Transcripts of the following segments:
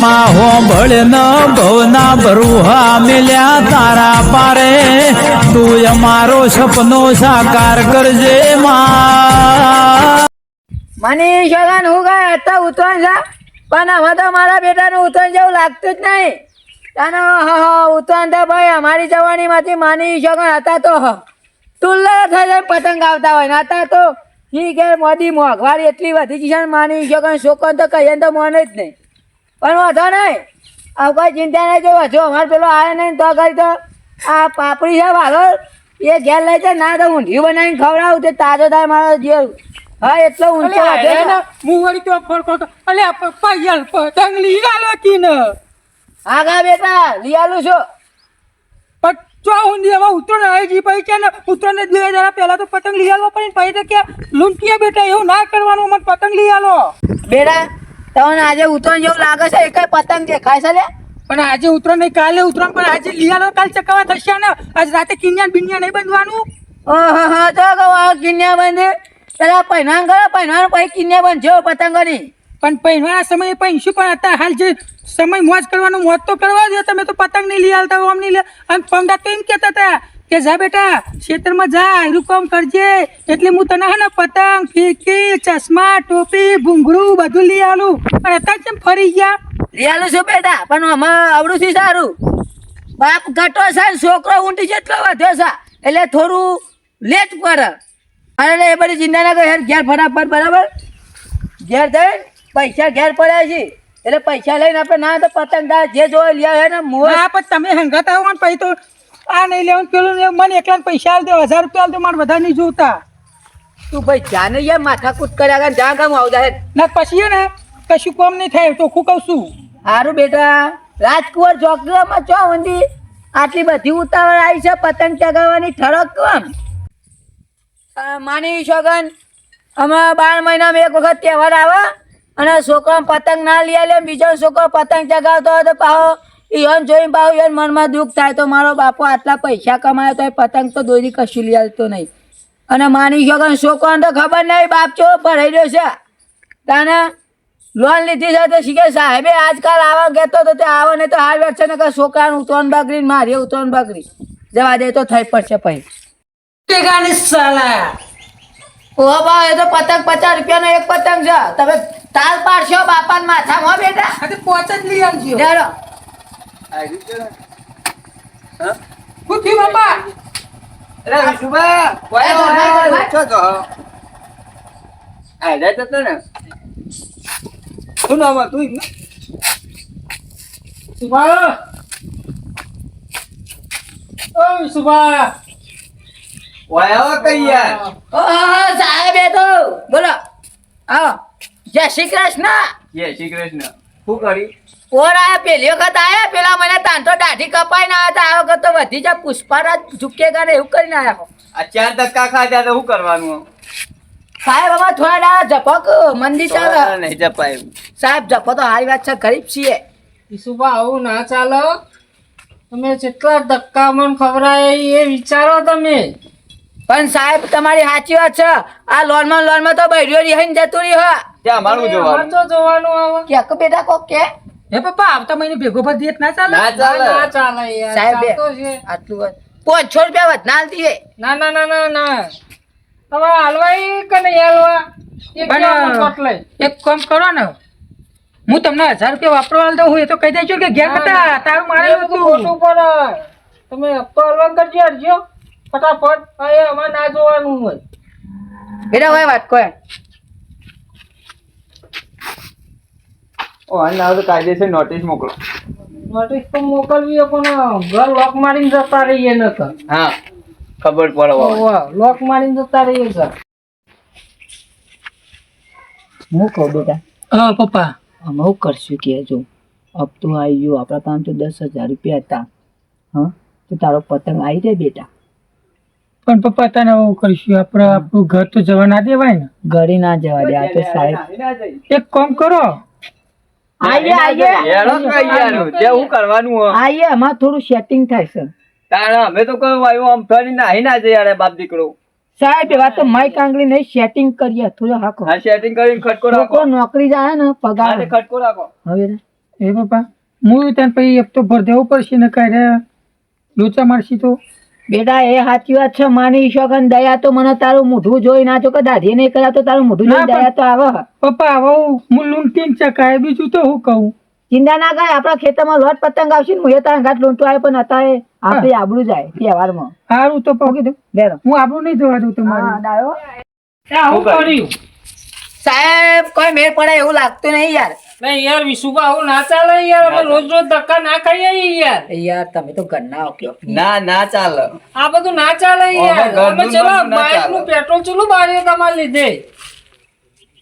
માં હોંભળ ન ભવના ભરુહા મેલ્યા તારા પારે તું અમારો સપનો સાકાર કરજે માં. મને શગન હું ગયા હતા ઉતરણ છે પણ હવે તો મારા બેટાનું ઉતરણ જેવું લાગતું જ નહીં. તને ઉતરણ તો ભાઈ અમારી જવાનીમાંથી માની શગન હતા તો તુલ્લા થઈ જાય પતંગ આવતા હોય ને હતા તો ઈ કે મોદી મોંઘવારી એટલી વધી ગઈ છે ને માની શગન છોકરો તો કહીએ તો મોને જ નહીં. પણ વધો નહીં હવે કોઈ ચિંતા નહીં. જો વધુ અમારે પેલો આવે નહીં તો કરી તો આ પાપડી છે વાગર એ ઘેર લઈ જાય ના તો ઊંધિયું બનાવીને ખવડાવું તે તાજો થાય મારો જે હા એટલો ઊંચો વધે ને હું વળી તો ફરકો તો અલે પપ્પા યાર પતંગ લઈ આલો કી ને. હા ગા બેટા લઈ આલું છું. પણ જો ઊંધી હવે ઉતરણ આવી ગઈ પછી કે ને ઉતરણ 2 જણા પહેલા તો પતંગ લઈ આલો પણ પછી તો કે લૂંટિયા બેટા એવું ના કરવાનું મને પતંગ લઈ આલો. બેટા તમને આજે ઉતરણ જેવું લાગે છે એક પતંગ દેખાય છે લે. પણ આજે ઉતરણ નહીં કાલે ઉતરણ પણ આજે લઈ આલો કાલ ચકાવા થશે ને આજ રાતે કિન્યા બિન્યા નહીં બંધવાનું. ઓહો હા તો કહો કિન્યા બંધે પેલા પહેરવાન કરો પહેરવાનું પછી કિન્યા બંધજો પતંગોની. પણ પહેરવાના સમયે પૈસું પણ હતા હાલ જે સમય મોજ કરવાનો મોજ તો કરવા દે. તમે તો પતંગ નહીં લઈ આવતા આમ નહીં લે અને પમદા તો એમ કહેતા હતા કે જા બેટા ખેતરમાં જા એનું કામ કરજે એટલે હું તને હે ને પતંગ ફીરકી ચશ્મા ટોપી ભૂંગળું બધું લઈ આલું. અને અત્યારે કેમ ફરી ગયા? લઈ આલું છું બેટા પણ આમાં આવડું થી સારું બાપ ઘટો છે ને છોકરો ઊંટી જેટલો વધ્યો છે એટલે થોડું લેટ કરે. અને એ બધી ચિંતા ના કરે ઘેર ફટાફટ બરાબર ઘેર જઈને પૈસા ઘેર પડ્યા છે એટલે પૈસા લઈને આપણે ના તો પતંગ જે જોવે લઈ આવે ને મોર. હા પણ તમે હંગાત આવો ને પછી તો આ નહીં લેવાનું પેલું નહીં મને એકલા પૈસા આલ દે 1000 રૂપિયા આલ દે મારે બધા નહીં જોતા. તું ભાઈ જાને યાર માથાકૂટ કર્યા કરે જ્યાં કામ આવતા હે ના પછી ને કશું કામ નહીં થાય તો હું કહું છું. સારું બેટા રાજકુંવર ચોકડીમાં ચો ઊંધી આટલી બધી ઉતાવળ આવી છે પતંગ ચગાવવાની ઠરક કેમ માની શગન હમણાં 12 મહિનામાં એક વખત તહેવાર આવે અને છોકરા પતંગ ના લઈ લે બીજો છોકરો પતંગ ચગાવતો હોય તો પાહો ઈવન જોઈને પાહો ઈવન મનમાં દુઃખ થાય તો મારો બાપો આટલા પૈસા કમાયો તો પતંગ તો દોરી કશું લઈ આવતો નહીં. અને માની શગન છોકરાને તો ખબર નહીં બાપ ચો ભરાઈ રહ્યો છે તાને લોન લીધી છે તો શીખે સાહેબે આજકાલ આવા કહેતો તો તે આવો નહીં તો હાર વેઠશે ને કે છોકરાને ઉતરણ બગડી મારી ઉતરણ બગડી જવા દે તો થઈ પડશે પછી સાલા ઓ બા એ તો પતંગ 50 રૂપિયાનો એક પતંગ છે તમે તાલ પાડશો બાપાને માથામાં હો બેટા. આ તો પોચ જ લઈ આવજો. ચાલો હું થયું બાપા? અરે વિશુભા ઘરમાં છો તો આ જાય તો ને શું નામ તું સુભા ઓ સુભા વાયો કઈ યાર ઓહો સાહેબ એ તો બોલો આવો જય શ્રી કૃષ્ણ. જય શ્રી કૃષ્ણ. શું કરી ઓર આયા પેલી વખત આયા પેલા મને તાંતો દાઢી કપાઈને આવ્યા હતા આ વખત તો વધી જાય પુષ્પારાજ ઝુકેગા ને એવું કરીને આવ્યા. આ 4 ધક્કા ખાધા તો શું કરવાનું? સાહેબ અમારે થોડા દાડા ઝપક મંદિર ચાલે નહીં જપાય. સાહેબ ઝપકો તો હારી વાત છે ગરીબ છીએ. ઈસુભા આવું ના ચાલો. તમે જેટલા ધક્કા મને ખવડાય એ વિચારો તમે. પણ સાહેબ તમારી સાચી વાત છે આ લોનમાં તો બૈરીઓ રિહાઈને જતું રહ્યો ત્યાં અમારું જોવાનું. તો જોવાનું આવે કે બેટા કોક કે હે પપ્પા આવતા મહિને ભેગો ભર દેત ના ચાલે? ના ચાલે. ના ચાલે યાર. સાહેબ ચાલતો છે. આટલું વાત 500 રૂપિયા વધના આલતી હે. ના ના ના ના ના હવે હાલવાઈ કે નહીં હાલવા એક કામ કરો ને હું તમને 1000 રૂપિયા વાપરવા દઉં હું એ તો કહી દેજો કે ઘેર કટા તારું મારેલું હતું તમે હપ્તો હાલવા કરજો અરજો ફટાફટ હવે અમારે ના જોવાનું હોય. બેટા ભાઈ વાત કોઈ ઓ ના તો કાયદેસર નોટિસ મોકલો. નોટિસ તો મોકલવી પણ ઘર લોક મારીને જતા રહીએ ન તો. હા ખબર પડવા. લોક મારીને જતા રહીએ સર. હું કહું બેટા હા પપ્પા અમે શું કરશું કે જો હપ્તો આવી ગયો આપણા પાસે તો 10,000 રૂપિયા હતા હા તો તારો પતંગ આવી જાય બેટા. પણ પપ્પા તને એવું કરીશું આપણે આપણું ઘર તો જવા ના દેવાય ને. ઘરે ના જવા દે આ તો સાહેબ એક કામ કરો આઈએ હેડો કઈ યાર જે હું કરવાનું હોય. આઈએ અમારે થોડું સેટિંગ થાય છે તાણા અમે તો કહ્યું આવ્યું આમ ફરી નાહી ના જાય યાર બાપ દીકરો. સાહેબ એવા તો માઈક આંગળી નહીં સેટિંગ કરીએ થોડું હાકો હા સેટિંગ કરીને ખટકો રાખો. લોકો નોકરી જાય ને પગાર હા ખટકો રાખો. હવે એ બાપા હું તને પછી એક તો ભર દેવું પડશે ને કાંઈ લોચા મારશી તો બેટા એ સાચી વાત છે માની શકન દયા તો મને તારું મોઢું જોઈ ના તો કે દાઢી નહીં કર્યા તો તારું મોઢું જોઈ ના, પણ- દયા તો આવે પપ્પા હવે હું લૂંટીને ચકાય બીજું તો હું કહું ચિંતા ના કરે આપણા ખેતરમાં લોટ પતંગ આવશે ને હું એ તારા ઘાટ લૂંટો આવે પણ અત્યારે આપણી આબરૂ જાય તહેવારમાં સારું તો પકડી દઉં બેરો હું આપણું નહીં જવા દઉં તમારું ડાયો શું કર્યું સાહેબ કોઈ મેળ પડે એવું લાગતું નહીં યાર નહીં યાર વિશુભા આવું ના ચાલે યાર અમે રોજ રોજ ધક્કા ના ખાઈએ યાર યાર તમે તો ઘરના ઓકે ના ચાલે આ બધું ના ચાલે યાર ઘરનું અમે ચલો બધું ના બાઇક ચાલે. નું પેટ્રોલ ચલું બારીએ તમારે લીધે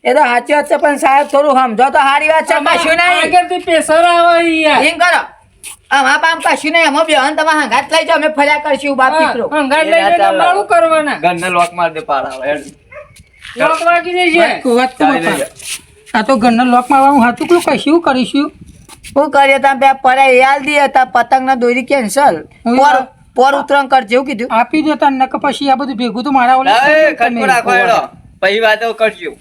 એ તો સાચી વાત છે પણ સાહેબ થોડું સમજો તો સારી વાત છે કશું નહીં આગળથી પ્રેશર આવે યાર એમ કરો અમારા પામ કશું નહીં અમે બેહન તમારા હંગાત લઈ જાઓ અમે ફર્યા કરશું બાપ દીકરો અંગાટ એ ના લઈને ચાલે. મારું કરવાના ઘરને લોક માર દે પાડા હેડ. લોક વાગી જશે વાત કહું ચાલી બાપા. લઈએ. આ તો ઘરના લોક મારવાનું હાથું કયું કશું કરીશું શું કરીએ તમે બે પડ્યા એ હાલ દઈએ તા પતંગ ના દોરી કેન્સલ પોર ઉતરણ કરજે એવું કીધું આપી દો તાર નક પછી આ બધું ભેગું તો મારા ઓલે ના, એ ખટકો રાખો હેડો. પછી વાતો કરજો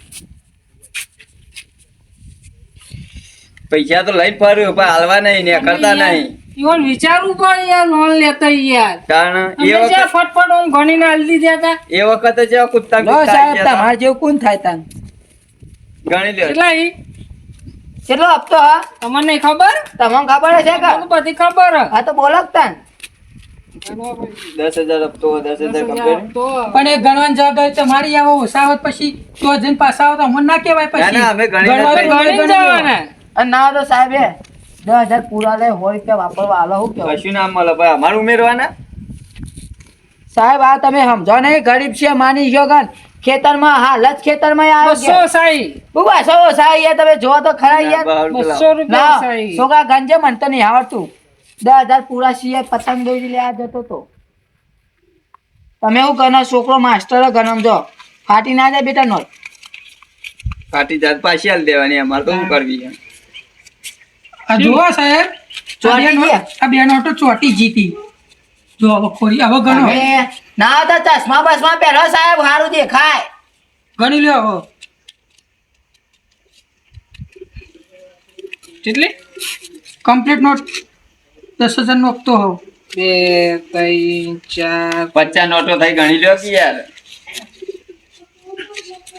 પૈસા તો લઈને ફર્યું પણ હાલવા નહીં ને કરતા નહીં ઈવન વિચારવું પડે યાર લોન લેતા યાર કારણ એ અમે જ્યાં વખત ફટફટ હું ઘણી ના હલ્દી દેતા એ વખતે જે કુત્તા લો કુત્તા સાહેબ ગયા તમારે જેવું કોણ થાય તાન હતા. ગણી લ્યો કેટલા ઈ કેટલો હપ્તો હા તમને નહીં ખબર તમને ખબર છે કે મને બધી ખબર હે. હા તો બોલો જ તાન 10,000 આપતો 10,000 કમ્પ્લીટ. તો પણ એ ગણવાની જવાબદારી તમારી આવો ઓસાવત પછી તો જઈને પાછા આવો તો અમને ના કહેવાય ના, પછી ના, અમે ગણીને ગણવાનું જ ગણી ગણી લો. જવાના અને ના હોય તો સાહેબ એ 10,000 પૂરા લે 100 રૂપિયા વાપરવા આલો શું કેવું કશું ના મળે ભાઈ અમારું ઉમેરવાના સાહેબ આ તમે સમજો નહીં ગરીબ છે માની શકન ખેતરમાં હાલત ખેતરમાં આવ્યો 200 સાઈ ઉભા છો સાહેબ યાર તમે જો તો ખરા યાર 200 રૂપિયા ના સાઈ છોકરા ગંજે મને તો નહીં આવડતું 10,000 પૂરા સિવાય પતંગ દોરી લેવા જતો તો તમે એવું ગણો છોકરો માસ્ટર ગણમ જો ફાટી ના જાય બેટા નોટ પાટી જાત પાછી હાલ દેવાની અમારે તો શું કરવી છે આ જોવા સાહેબ ચોટી ગયા. આ બે નોટો ચોટી જીતી જો હવે ખોરી હવે ગણો હવે ના હોય તો ચશ્મા બસમાં પહેરો સાહેબ સારું દેખાય ગણી લ્યો હવે કેટલી કમ્પ્લીટ નોટ 10,000 નો હપ્તો હોવ 2 3 4 50 નોટો થઈ ગણી લ્યો કે યાર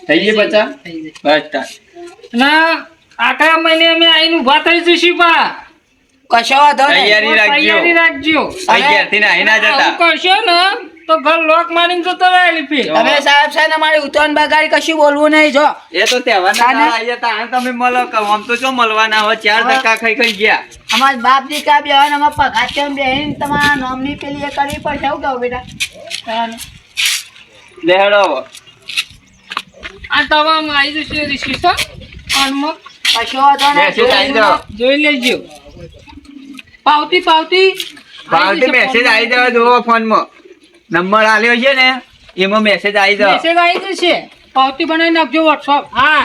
થઈ ગઈ 50 બસ start. ના આખા મહિને અમે આઈને ઊભા થઈ જઈશું બા કશો વાંધો નહીં તૈયારી રાખજો તૈયારી રાખજો ભાઈ ઘેરથી ના અહીં ના જતા આવું કરશો ને તો ઘર લોક મારીને જતો રહે લીપી તમે સાહેબ છે ને મારી ઉતરણ બગાડી કશું બોલવું નહીં જો એ તો તહેવારના આને- દાડા આયા તા, આને તમે મળો કહો, આમ તો શું મળવાના હોય 4 ધક્કા ખાઈ ગયા અમારા બાપ દીકરા બે હોય ને અમારા પગાર કેમ બેહીને તમારા નોમની પેલી એ કરવી પડશે એવું કહું બેટા લે હેડો હવે. આ તમામ આવી જશે રિસિપ્શન અનમો કશો વાંધો મેસેજ આવી નહીં જાવ જોઈ લેજો પાવતી પાવતી પાવતી મેસેજ આવી જાવ જોવો ફોનમાં નંબર આલ્યો છે ને એમાં મેસેજ આવી જાવ મેસેજ આવી જશે પાવતી બનાવી નાખજો વોટ્સઅપ હા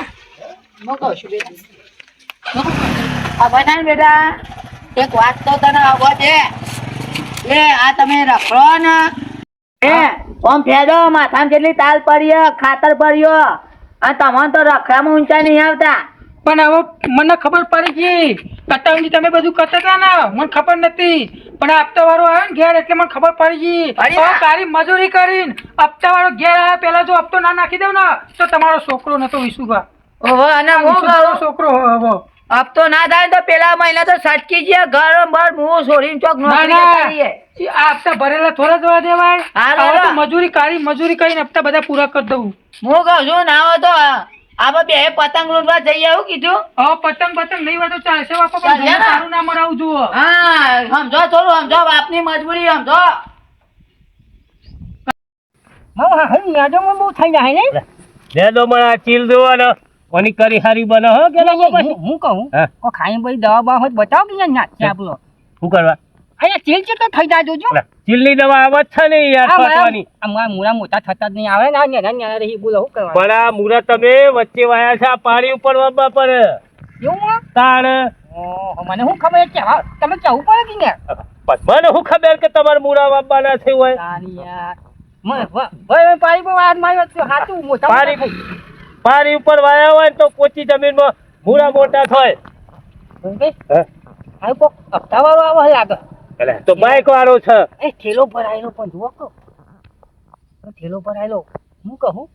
હું કહું છું બેટા હવે થાય ને બેટા એક વાત તો તને આવવા દે એ આ તમે રખડો ને એ ઓમ ફેદો માથામાં કેટલી તાલ પડી ખાતર પડ્યો અને તમને તો રખડામાં ઊંચા નહીં આવતા પણ હવે મને ખબર પડી ગઈ કટાવની તમે બધું કરતા હતા ને મને ખબર નથી પણ આ હપ્તા વાળો આવ્યો ને ઘેર એટલે મને ખબર પડી ગઈ અરે હવે તારી મજૂરી કરીને હપ્તા વાળો ઘેર આવ્યા પેલા જો હપ્તો ના નાખી દઉં ને તો તમારો છોકરો નતો વિશુભા ઓહો અને હું વિશુભાનો કહું છોકરો હવે अब तो ना થાય તો પેલા મહિના તો સટકી છે ઘર બર મું છોડીને ચોક ના નોકરી ના જતા રહીએ. આ હપ્તા ભરેલા થોડા જવા દેવાય હા, હવે તો બરાબર. મજૂરી કરીને હપ્તા બધા પૂરા કરી દઉં હું કહું છું ના હોય તો આપણે બે પતંગ લૂંટવા જઈએ એવું કીધું હવે પતંગ નહીં હોય તો ચાલશે બાપા પણ ચાલે ઘરને ને? સારું ના મરાવું જુઓ હા સમજો થોડું સમજો બાપની મજબૂરી સમજો લે દો મને આ ચીલ જોવો ને કોની કરી હારી બને હો કે હું કહું હા. ખાઈ ભાઈ દવા બવા હોય તો બતાવો કે યાર નાખી આપણો શું કરવા અહીંયા ચીલ ચેટલો થઈ જાય જોજો ચીલની દવા આવત છે ને યાર આ ફાટવાની મારા મૂળા મોટા થતા જ નહીં આવે ને આ નેના રહી બોલો શું કરવા પણ આ મુરા તમે વચ્ચે વાયા છે આ પાણી ઉપર વાપવા પડે એવું તાણ ઓહો મને શું ખબર કેવા તમે કેવું પડે કે ને મને શું ખબર કે તમારે મુરા વાપવાના છે હોય તારી યાર મને ભાઈ પાણી પર વાત માર્યો તો હાચું મોટા પાણી પાણી ઉપર વાયા હોય ને તો પોચી જમીનમાં મુરા મોટા થાય મોટા હે? હાલ કોક હપ્તાવાળો આવે લાગે એટલે તો બાઈક વાળો છે એ ઠેલો ભરાયેલો પણ જુઓ કહો ઠેલો ભરાયેલો હું કહું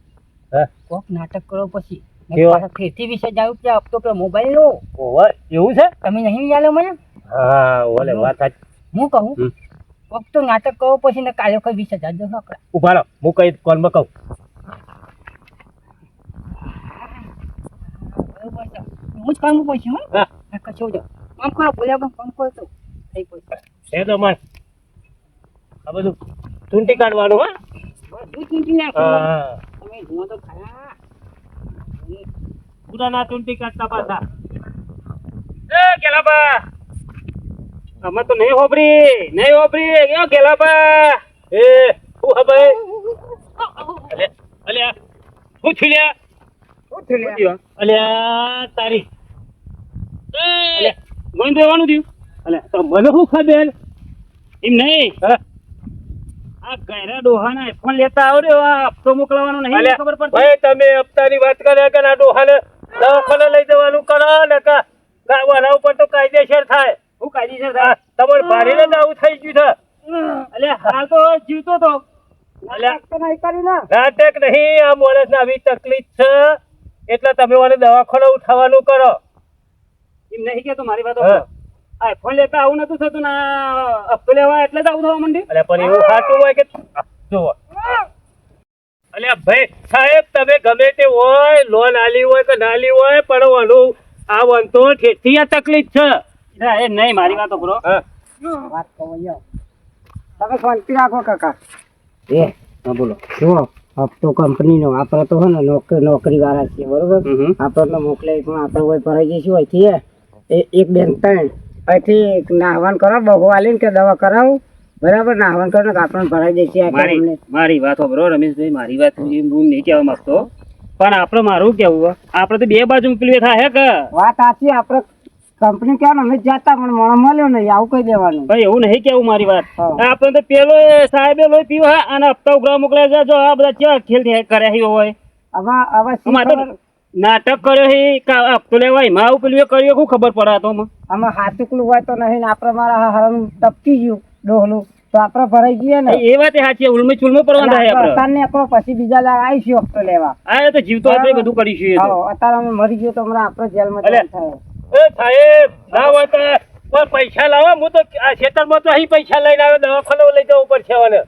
હા કોક નાટક કરો પછી કેવો? પાછા ફેરથી વિશે જાવ કે હપ્તો પેલો મોબાઈલ લો ઓવે એવું છે તમે નહીં ચાલ્યો મને હા ઓલે વાત સાચી. હું કહું હમ. કોક તો નાટક કરો પછી ને કાલે કોઈ 20,000 દો આપડા ઉભા રહો હું કઈ કોલમાં કહું બરોબર છે હું જ કામ પછી હું હા કશો જો કામ કરો બોલ્યા કામ કરો તો થઈ પૈસા એ તો મન આ બધું ચૂંટી કાઢવાનું હા બધું ચૂંટી નાખો હા તમે જુઓ તો ખરા પૂરા ના ચૂંટી કાઢતા પાછા એ ગેલાબા અમે તો નહીં હોબરી એ ગેલાબા એ હું હે ભાઈ અલ્યા હું થયું અલ્યા તારી અલ્યા ગણ દેવાનું થયું અલ્યા તો મને શું ખબર એમ નહીં આ ગયરા ડોહાના આઈફોન લેતા આવડ્યો આ હપ્તો મોકલવાનો નહીં ખબર પડતી ભાઈ તમે હપ્તાની વાત કર્યા કે આ ડોહાને દવાખાને લઈ જવાનું કરો ને ગાવાના ઉપર તો કાયદેસર થાય શું કાયદેસર થાય તમારે ભારીને જ આવું થઈ ગયું છે એટલે હાલ તો જીવતો તો નાટક નહીં આ માણસને આવી તકલીફ છે એટલે તમે મને દવાખાને ઉઠાવવાનું કરો એમ નહીં કે મારી વાત આઈફોન લેતા આવું નતું થતું ને હપ્તો લેવા એટલે જ આવું થવા માંડ્યું એટલે પણ એવું સાચું હોય કે જુઓ અલ્યા ભાઈ સાહેબ તમે ગમે તે હોય લોન આલી હોય કે ના આલી હોય પણ ઓલું આ વંતો ઠેઠી આ તકલીફ છે એ નહીં મારી વાતો કરો વાત કહો યો તમે શાંતિ રાખો કાકા એ હા બોલો જુઓ હપ્તો કંપનીનો આપણે તો હે ને નોકરી વાળા છીએ બરોબર આપણે મોકલે પણ આપણે હોય ભરાઈ જઈશું અહીંથી એક બેન ત્રણ અહીંથી નાહવાન કરો બહુ આલીને કે દવા કરાવું બરાબર નાહવાન કરો ને આપણે ભરાઈ દઈશું મારી વાત બરો રમેશભાઈ મારી વાત હું નહીં કહેવા માંગતો પણ આપણે મારું કેવું આપણે તો બે બાજુ પેલું થાય કે વાત સાચી આપણે કંપની કેવાનું અમે જતા પણ મળ્યો નહીં આવું કહી દેવાનું ભાઈ એવું નહીં કેવું મારી વાત આપણે તો પેલો સાહેબે લોહી પીવા અને હપ્તા ઉઘરા મોકલ્યા છે જો આ બધા કેવા ખેલ કર્યા હોય હવે નાટક કર્યો હે હપ્તો લેવા એમાં આવું પેલું કર્યો શું ખબર પડે તો આમાં હાથુકલું હોય તો નહીં ને આપણે મારા હરણ ટપકી ગયું ડોહલું તો આપણે ભરાઈ ગઈએ ને એ વાત સાચી ઉલમી ચુલમી પડવાનું થાય આપણે આપણો પછી બીજા લાગ આવીશું હપ્તો લેવા આ તો જીવતો આપણે બધું કરીશું અત્યારે અમે મરી ગયો તો હમણાં આપણે જેલમાં થાય એ સાહેબ ના હોય તો પૈસા લાવો હું તો આ ખેતરમાં તો અહીં પૈસા લઈને આવે દવાખાને લઈ જવું પડશે